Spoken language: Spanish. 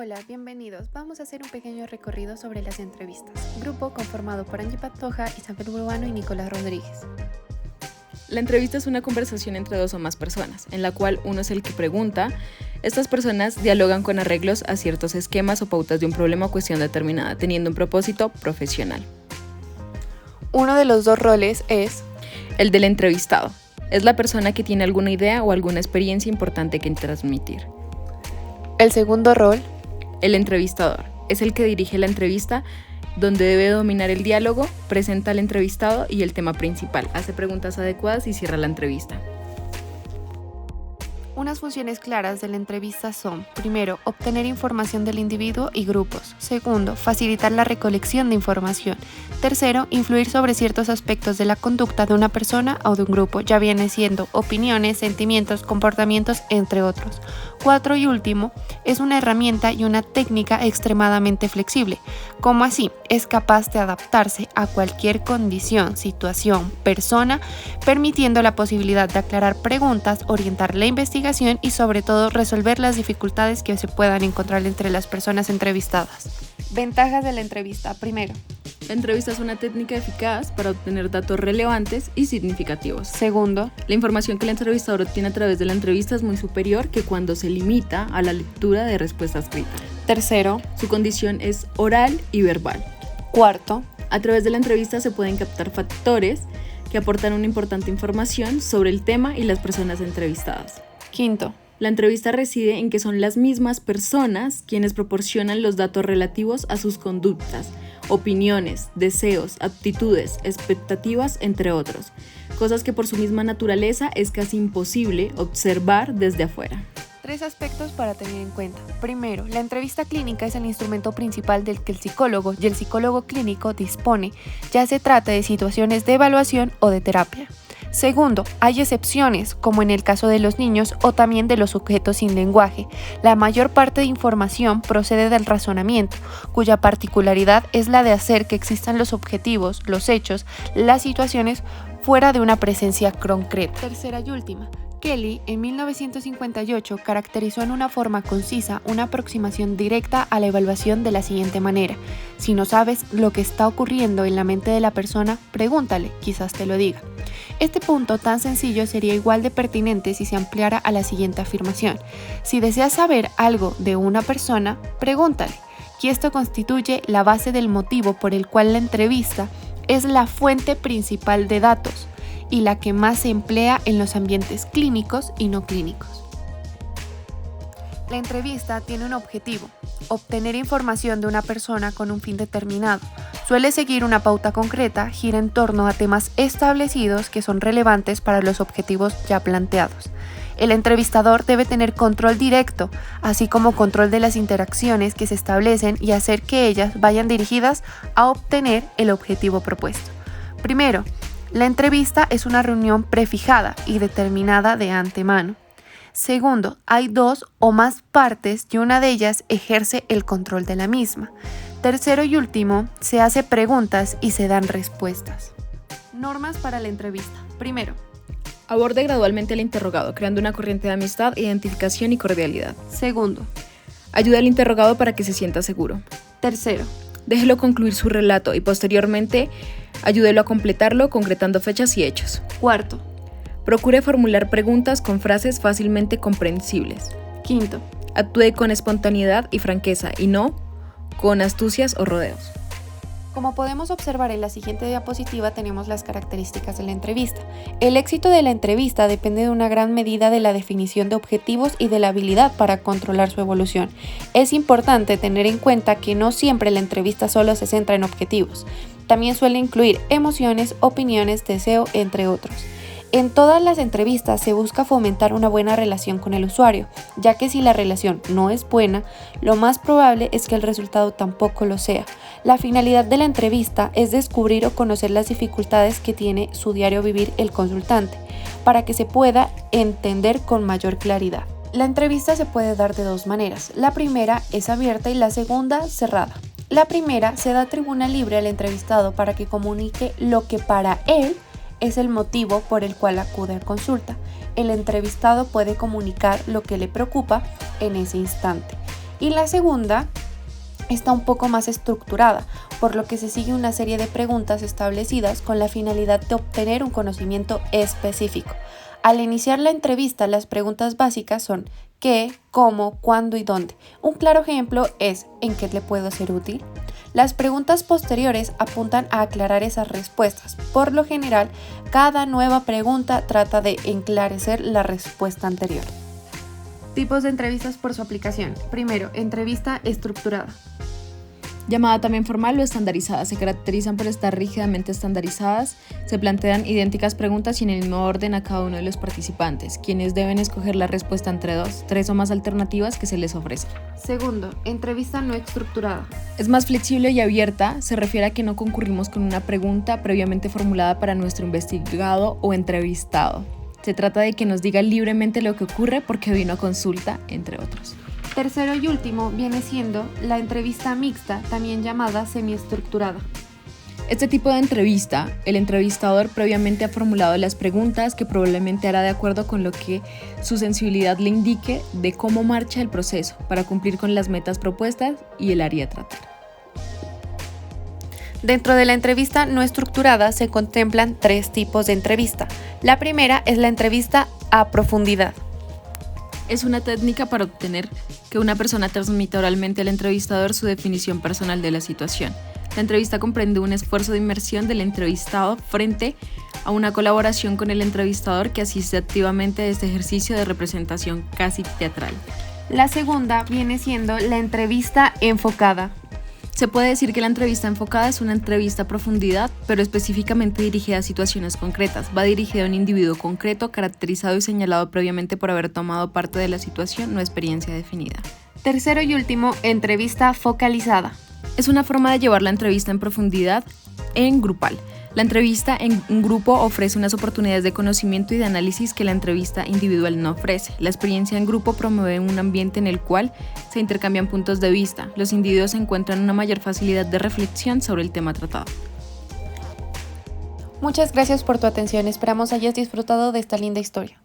Hola, bienvenidos. Vamos a hacer un pequeño recorrido sobre las entrevistas. Grupo conformado por Angie Pantoja, Isabel Urbano y Nicolás Rodríguez. La entrevista es una conversación entre dos o más personas, en la cual uno es el que pregunta. Estas personas dialogan con arreglos a ciertos esquemas o pautas de un problema o cuestión determinada, teniendo un propósito profesional. Uno de los dos roles es el del entrevistado. Es la persona que tiene alguna idea o alguna experiencia importante que transmitir. El segundo rol, el entrevistador. Es el que dirige la entrevista, donde debe dominar el diálogo, presenta al entrevistado y el tema principal, hace preguntas adecuadas y cierra la entrevista. Unas funciones claras de la entrevista son: primero, obtener información del individuo y grupos; segundo, facilitar la recolección de información; tercero, influir sobre ciertos aspectos de la conducta de una persona o de un grupo, ya viene siendo opiniones, sentimientos, comportamientos, entre otros; cuatro y último, es una herramienta y una técnica extremadamente flexible. ¿Cómo así? Es capaz de adaptarse a cualquier condición, situación, persona, permitiendo la posibilidad de aclarar preguntas, orientar la investigación y sobre todo resolver las dificultades que se puedan encontrar entre las personas entrevistadas. Ventajas de la entrevista. Primero, la entrevista es una técnica eficaz para obtener datos relevantes y significativos. Segundo, la información que el entrevistador obtiene a través de la entrevista es muy superior que cuando se limita a la lectura de respuestas escritas. Tercero, su condición es oral y verbal. Cuarto, a través de la entrevista se pueden captar factores que aportan una importante información sobre el tema y las personas entrevistadas. Quinto, la entrevista reside en que son las mismas personas quienes proporcionan los datos relativos a sus conductas, opiniones, deseos, aptitudes, expectativas, entre otros, cosas que por su misma naturaleza es casi imposible observar desde afuera. 3 aspectos para tener en cuenta. Primero, la entrevista clínica es el instrumento principal del que el psicólogo y el psicólogo clínico dispone, ya se trate de situaciones de evaluación o de terapia. Segundo, hay excepciones, como en el caso de los niños o también de los sujetos sin lenguaje. La mayor parte de información procede del razonamiento, cuya particularidad es la de hacer que existan los objetivos, los hechos, las situaciones fuera de una presencia concreta. Tercera y última. Kelly, en 1958, caracterizó en una forma concisa una aproximación directa a la evaluación de la siguiente manera: si no sabes lo que está ocurriendo en la mente de la persona, pregúntale, quizás te lo diga. Este punto tan sencillo sería igual de pertinente si se ampliara a la siguiente afirmación: si deseas saber algo de una persona, pregúntale, que esto constituye la base del motivo por el cual la entrevista es la fuente principal de datos y la que más se emplea en los ambientes clínicos y no clínicos. La entrevista tiene un objetivo: obtener información de una persona con un fin determinado. Suele seguir una pauta concreta, gira en torno a temas establecidos que son relevantes para los objetivos ya planteados. El entrevistador debe tener control directo, así como control de las interacciones que se establecen y hacer que ellas vayan dirigidas a obtener el objetivo propuesto. Primero, la entrevista es una reunión prefijada y determinada de antemano. Segundo, hay 2 o más partes y una de ellas ejerce el control de la misma. Tercero y último, se hace preguntas y se dan respuestas. Normas para la entrevista. Primero, aborde gradualmente al interrogado, creando una corriente de amistad, identificación y cordialidad. Segundo, ayuda al interrogado para que se sienta seguro. Tercero, déjelo concluir su relato y posteriormente ayúdelo a completarlo concretando fechas y hechos. Cuarto, procure formular preguntas con frases fácilmente comprensibles. Quinto, actúe con espontaneidad y franqueza y no con astucias o rodeos. Como podemos observar en la siguiente diapositiva, tenemos las características de la entrevista. El éxito de la entrevista depende de una gran medida de la definición de objetivos y de la habilidad para controlar su evolución. Es importante tener en cuenta que no siempre la entrevista solo se centra en objetivos. También suele incluir emociones, opiniones, deseo, entre otros. En todas las entrevistas se busca fomentar una buena relación con el usuario, ya que si la relación no es buena, lo más probable es que el resultado tampoco lo sea. La finalidad de la entrevista es descubrir o conocer las dificultades que tiene su diario vivir el consultante, para que se pueda entender con mayor claridad. La entrevista se puede dar de 2 maneras. La primera es abierta y la segunda cerrada. La primera se da tribuna libre al entrevistado para que comunique lo que para él es el motivo por el cual acude a consulta. El entrevistado puede comunicar lo que le preocupa en ese instante. Y la segunda está un poco más estructurada, por lo que se sigue una serie de preguntas establecidas con la finalidad de obtener un conocimiento específico. Al iniciar la entrevista, las preguntas básicas son ¿qué?, ¿cómo?, ¿cuándo y dónde? Un claro ejemplo es ¿en qué le puedo ser útil? Las preguntas posteriores apuntan a aclarar esas respuestas. Por lo general, cada nueva pregunta trata de enclarecer la respuesta anterior. Tipos de entrevistas por su aplicación. Primero, entrevista estructurada. Llamada también formal o estandarizada, se caracterizan por estar rígidamente estandarizadas, se plantean idénticas preguntas y en el mismo orden a cada uno de los participantes, quienes deben escoger la respuesta entre 2, 3 o más alternativas que se les ofrecen. Segundo, entrevista no estructurada. Es más flexible y abierta, se refiere a que no concurrimos con una pregunta previamente formulada para nuestro investigado o entrevistado. Se trata de que nos diga libremente lo que ocurre porque vino a consulta, entre otros. Tercero y último viene siendo la entrevista mixta, también llamada semiestructurada. Este tipo de entrevista, el entrevistador previamente ha formulado las preguntas que probablemente hará de acuerdo con lo que su sensibilidad le indique de cómo marcha el proceso para cumplir con las metas propuestas y el área a tratar. Dentro de la entrevista no estructurada se contemplan 3 tipos de entrevista. La primera es la entrevista a profundidad. Es una técnica para obtener que una persona transmita oralmente al entrevistador su definición personal de la situación. La entrevista comprende un esfuerzo de inmersión del entrevistado frente a una colaboración con el entrevistador que asiste activamente a este ejercicio de representación casi teatral. La segunda viene siendo la entrevista enfocada. Se puede decir que la entrevista enfocada es una entrevista a profundidad, pero específicamente dirigida a situaciones concretas. Va dirigida a un individuo concreto, caracterizado y señalado previamente por haber tomado parte de la situación o experiencia definida. Tercero y último, entrevista focalizada. Es una forma de llevar la entrevista en profundidad en grupal. La entrevista en un grupo ofrece unas oportunidades de conocimiento y de análisis que la entrevista individual no ofrece. La experiencia en grupo promueve un ambiente en el cual se intercambian puntos de vista. Los individuos encuentran una mayor facilidad de reflexión sobre el tema tratado. Muchas gracias por tu atención. Esperamos hayas disfrutado de esta linda historia.